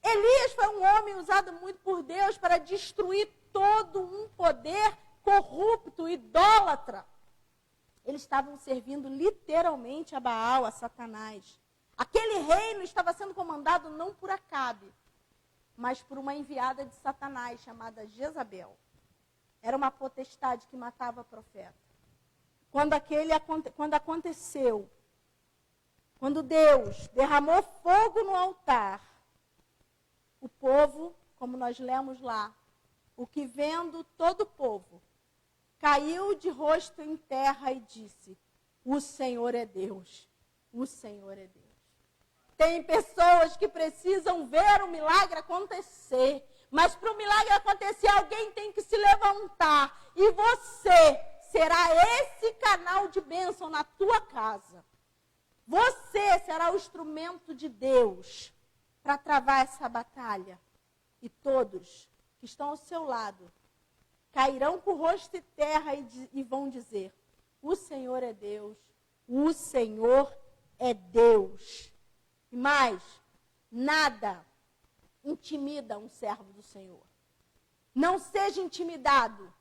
Elias foi um homem usado muito por Deus para destruir todo um poder corrupto, idólatra. Eles estavam servindo literalmente a Baal, a Satanás. Aquele reino estava sendo comandado não por Acabe, mas por uma enviada de Satanás chamada Jezabel. Era uma potestade que matava profeta. Quando Deus derramou fogo no altar, o povo, como nós lemos lá, o que vendo todo o povo, caiu de rosto em terra e disse: o Senhor é Deus, o Senhor é Deus. Tem pessoas que precisam ver o milagre acontecer, mas para o milagre acontecer, alguém tem que se levantar. E você será esse canal de bênção na tua casa. Você será o instrumento de Deus para travar essa batalha. E todos que estão ao seu lado cairão com o rosto em terra e vão dizer: o Senhor é Deus, o Senhor é Deus. E mais, nada intimida um servo do Senhor. Não seja intimidado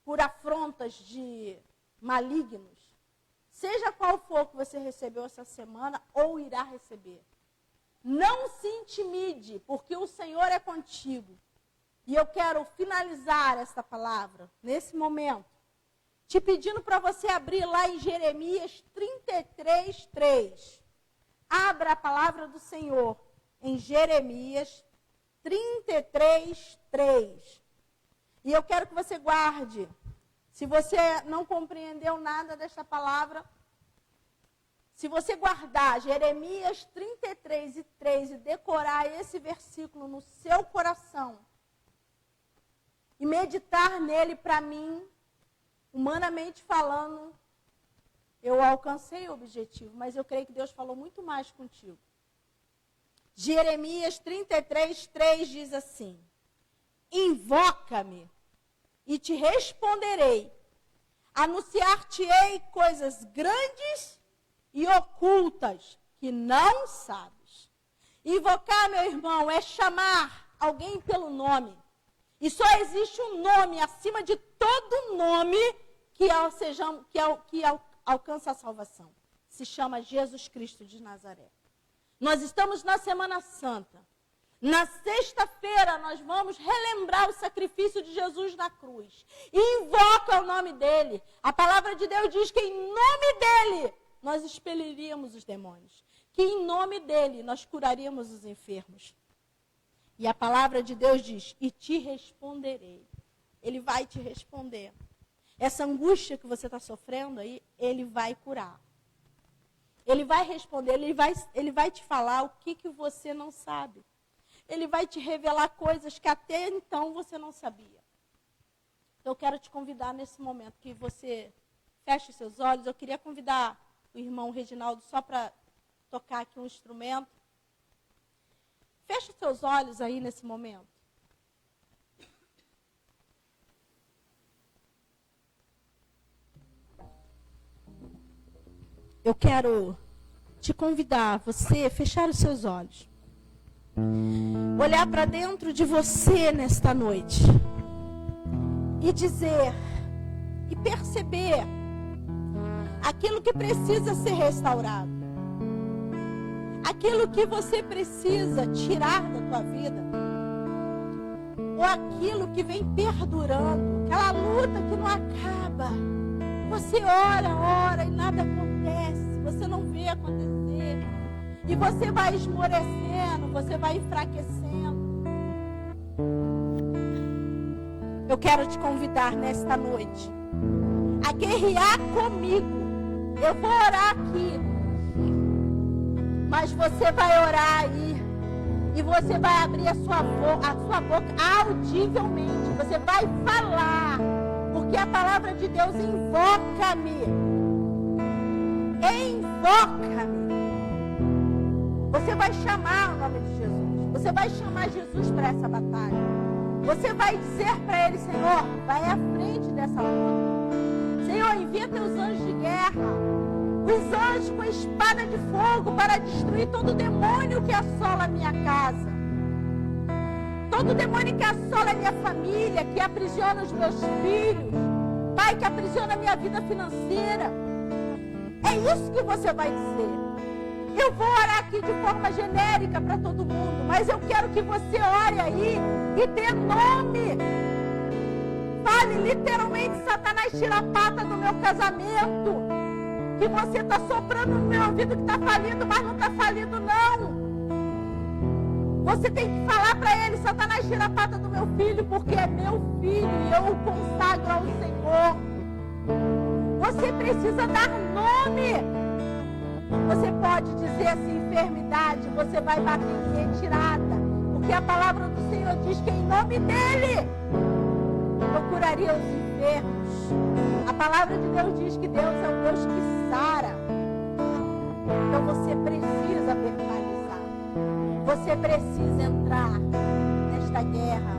por afrontas de malignos. Seja qual for que você recebeu essa semana ou irá receber. Não se intimide, porque o Senhor é contigo. E eu quero finalizar esta palavra, nesse momento, te pedindo para você abrir lá em Jeremias 33:3. Abra a palavra do Senhor em Jeremias 33:3. E eu quero que você guarde Se você não compreendeu nada desta palavra, se você guardar Jeremias 33:3 e decorar esse versículo no seu coração e meditar nele, para mim, humanamente falando, eu alcancei o objetivo, mas eu creio que Deus falou muito mais contigo. Jeremias 33:3 diz assim: invoca-me e te responderei, anunciar-te-ei coisas grandes e ocultas que não sabes. Invocar, meu irmão, é chamar alguém pelo nome. E só existe um nome acima de todo nome que alcança a salvação. Se chama Jesus Cristo de Nazaré. Nós estamos na Semana Santa. Na sexta-feira nós vamos relembrar o sacrifício de Jesus na cruz. E invoca o nome dele. A palavra de Deus diz que em nome dele nós expeliríamos os demônios. Que em nome dele nós curaríamos os enfermos. E a palavra de Deus diz: e te responderei. Ele vai te responder. Essa angústia que você está sofrendo aí, ele vai curar. Ele vai responder, ele vai te falar o que você não sabe. Ele vai te revelar coisas que até então você não sabia. Então, eu quero te convidar nesse momento que você feche os seus olhos. Eu queria convidar o irmão Reginaldo só para tocar aqui um instrumento. Feche os seus olhos aí nesse momento. Eu quero te convidar, você, fechar os seus olhos. Olhar para dentro de você nesta noite. E dizer, e perceber aquilo que precisa ser restaurado. Aquilo que você precisa tirar da tua vida. Ou aquilo que vem perdurando. Aquela luta que não acaba. Você ora e nada acontece. Você não vê acontecer. E você vai esmorecendo, você vai enfraquecendo. Eu quero te convidar nesta noite a guerrear comigo. Eu vou orar aqui. Mas você vai orar aí. E você vai abrir a sua boca audivelmente. Você vai falar. Porque a palavra de Deus invoca-me. Invoca-me. Você vai chamar o nome de Jesus. Você vai chamar Jesus para essa batalha. Você vai dizer para ele: Senhor, vai à frente dessa luta. Senhor, envia teus anjos de guerra. Os anjos com a espada de fogo para destruir todo demônio que assola a minha casa. Todo demônio que assola a minha família, que aprisiona os meus filhos. Pai, que aprisiona a minha vida financeira. É isso que você vai dizer. Eu vou orar aqui de forma genérica para todo mundo, mas eu quero que você ore aí e dê nome. Fale literalmente: Satanás, tira a pata do meu casamento. Que você está soprando no meu ouvido que está falindo, mas não está falindo não. Você tem que falar para ele: Satanás, tira a pata do meu filho, porque é meu filho e eu o consagro ao Senhor. Você precisa dar nome. Você pode dizer assim: enfermidade, você vai bater em retirada. Porque a palavra do Senhor diz que em nome dele eu curaria os enfermos. A palavra de Deus diz que Deus é um Deus que sara. Então você precisa verbalizar. Você precisa entrar nesta guerra.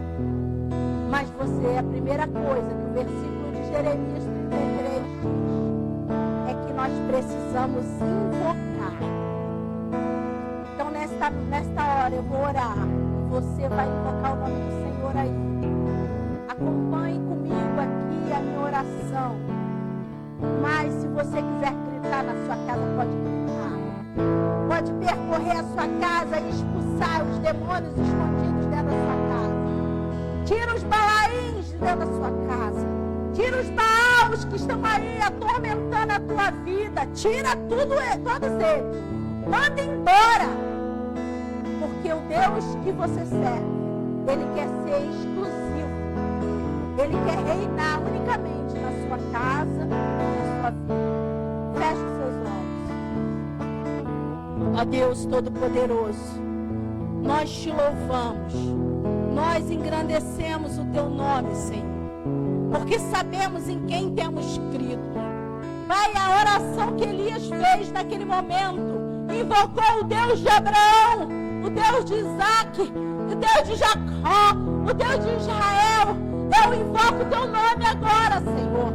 Mas você, a primeira coisa que o versículo de Jeremias 33 diz é que nós precisamos invocar. Então nesta hora eu vou orar. Você vai invocar o nome do Senhor aí. Acompanhe comigo aqui a minha oração. Mas se você quiser gritar na sua casa, pode gritar. Pode percorrer a sua casa e expulsar os demônios escondidos dentro da sua casa. Tira os balaíns de dentro da sua casa. Tira os baús que estão aí atormentando a tua vida. Tira todos eles. Manda embora. Porque o Deus que você serve, ele quer ser exclusivo. Ele quer reinar unicamente na sua casa, na sua vida. Feche os seus olhos. Ó Deus Todo-Poderoso, nós te louvamos, nós engrandecemos o teu nome, Senhor, porque sabemos em quem temos crido. Pai, a oração que Elias fez naquele momento, invocou o Deus de Abraão, o Deus de Isaac, o Deus de Jacó, o Deus de Israel. Eu invoco o teu nome agora, Senhor.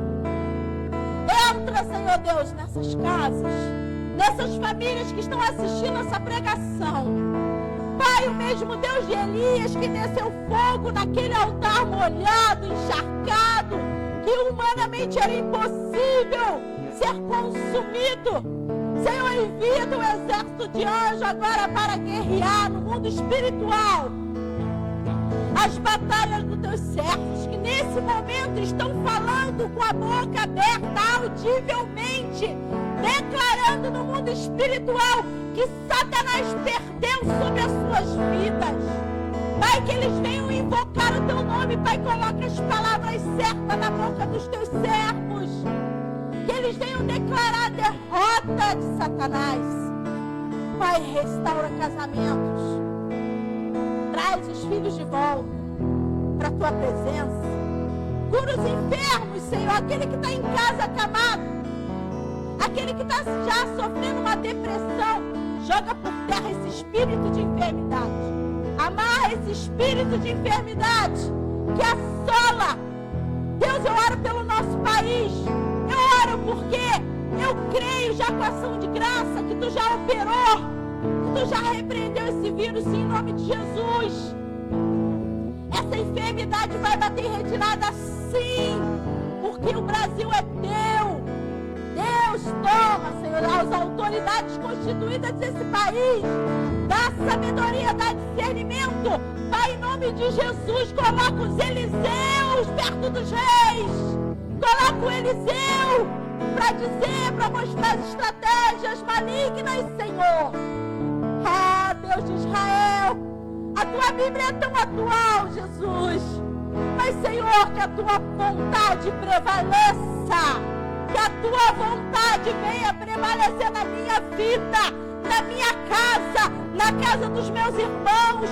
Entra, Senhor Deus, nessas casas, nessas famílias que estão assistindo essa pregação. Pai, o mesmo Deus de Elias que desceu fogo naquele altar molhado, encharcado, que humanamente era impossível ser consumido. Senhor, envia teu exército de anjos agora para guerrear no mundo espiritual as batalhas dos teus servos, que nesse momento estão falando com a boca aberta, audivelmente, declarando no mundo espiritual que Satanás perdeu sobre as suas vidas. Pai, que eles venham invocar o teu nome. Pai, coloca as palavras certas na boca dos teus servos, que eles venham declarar a derrota de Satanás. Pai, restaura casamentos, traz os filhos de volta para a tua presença, cura os enfermos, Senhor, aquele que está em casa acamado, aquele que está já sofrendo uma depressão, joga por terra esse espírito de enfermidade, amarra esse espírito de enfermidade que assola. Deus, eu oro pelo nosso país, eu oro porque eu creio já com a ação de graça que tu já operou, que tu já repreendeu esse vírus em nome de Jesus. Essa enfermidade vai bater em retirada sim, porque o Brasil é teu. Deus, toma, Senhor, as autoridades constituídas desse país, dá sabedoria, dá discernimento. Pai, em nome de Jesus, coloca os Eliseus perto dos reis. Coloca o Eliseu para dizer, para mostrar as estratégias malignas, Senhor. Ah, Deus de Israel, a tua Bíblia é tão atual, Jesus. Mas, Senhor, que a tua vontade prevaleça, que a tua vontade venha prevalecer na minha vida, na minha casa, na casa dos meus irmãos,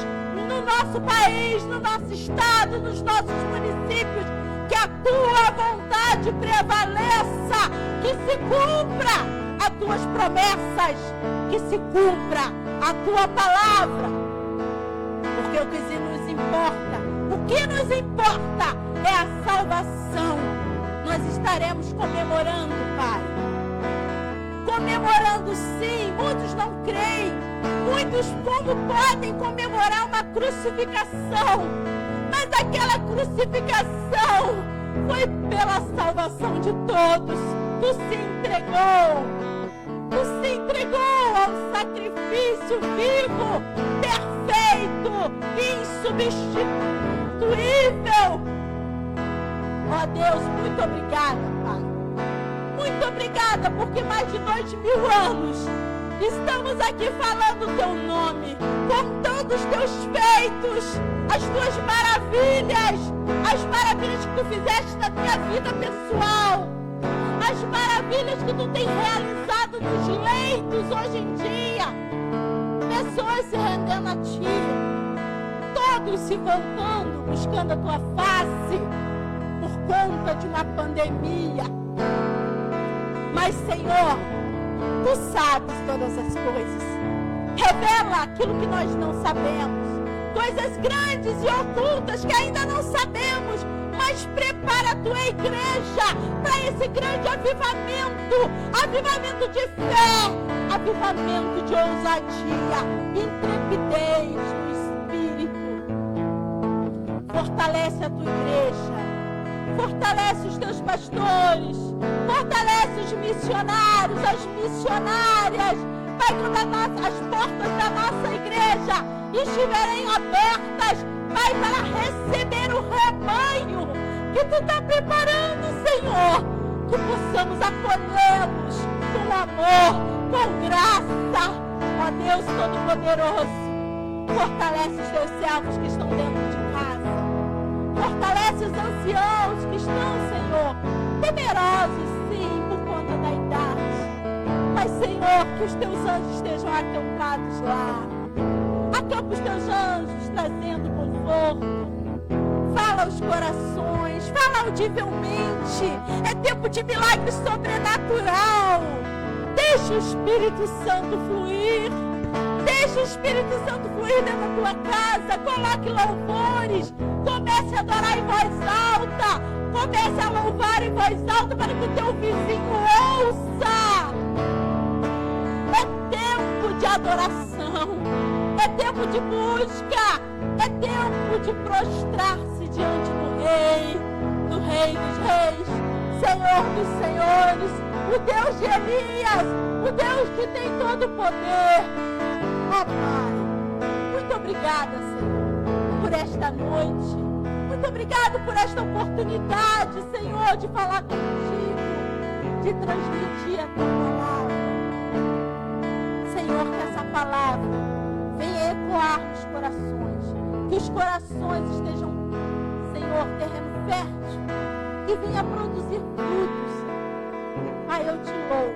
no nosso país, no nosso estado, nos nossos municípios. Que a tua vontade prevaleça, que se cumpra as tuas promessas, que se cumpra a tua palavra. Porque o que nos importa é a salvação. Nós estaremos comemorando, Pai. Comemorando sim, muitos não creem. Muitos como podem comemorar uma crucificação? Mas aquela crucificação foi pela salvação de todos. Tu se entregou ao sacrifício vivo, perfeito, insubstituível. Ó Deus, muito obrigada, Pai. Muito obrigada, porque mais de 2.000 anos estamos aqui falando o teu nome, contando os teus feitos, as tuas maravilhas, as maravilhas que tu fizeste na minha vida pessoal, as maravilhas que tu tem realizado nos leitos hoje em dia, pessoas se rendendo a ti, todos se voltando, buscando a tua face, por conta de uma pandemia. Mas, Senhor, tu sabes todas as coisas. Revela aquilo que nós não sabemos. Coisas grandes e ocultas que ainda não sabemos. Mas prepara a tua igreja para esse grande avivamento. Avivamento de fé. Avivamento de ousadia. Intrepidez no Espírito. Fortalece a tua igreja. Fortalece os teus pastores, fortalece os missionários, as missionárias. Pai, quando as portas da nossa igreja estiverem abertas, Pai, para receber o rebanho que tu está preparando, Senhor, que possamos acolhê-los com amor, com graça. Ó Deus Todo-Poderoso, fortalece os teus servos que estão dentro de casa. Fortalece os anciãos Senhor, que os teus anjos estejam acampados lá. Acampa os teus anjos, trazendo conforto. Fala aos corações, fala audivelmente. É tempo de milagre sobrenatural. Deixa o Espírito Santo fluir. Deixa o Espírito Santo fluir dentro da tua casa. Coloque louvores. Comece a adorar em voz alta. Comece a louvar em voz alta para que o teu vizinho ouça. É tempo de adoração. É tempo de busca. É tempo de prostrar-se diante do Rei dos Reis, Senhor dos Senhores, o Deus de Elias, o Deus que tem todo o poder. Ó Pai, muito obrigada, Senhor, por esta noite. Muito obrigado por esta oportunidade, Senhor, de falar contigo, de transmitir a tua palavra. Senhor, que essa palavra venha ecoar nos corações, que os corações estejam, Senhor, terreno fértil, que venha produzir frutos. Pai, eu te louvo,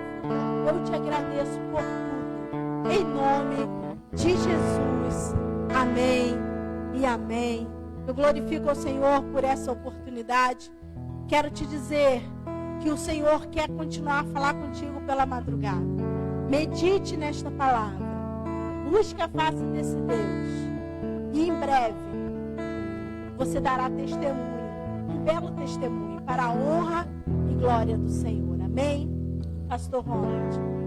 eu te agradeço por tudo, em nome de Jesus. Amém e amém. Eu glorifico ao Senhor por essa oportunidade. Quero te dizer que o Senhor quer continuar a falar contigo pela madrugada. Medite nesta palavra. Busque a face desse Deus. E em breve você dará testemunho, um belo testemunho para a honra e glória do Senhor. Amém? Pastor Ronald.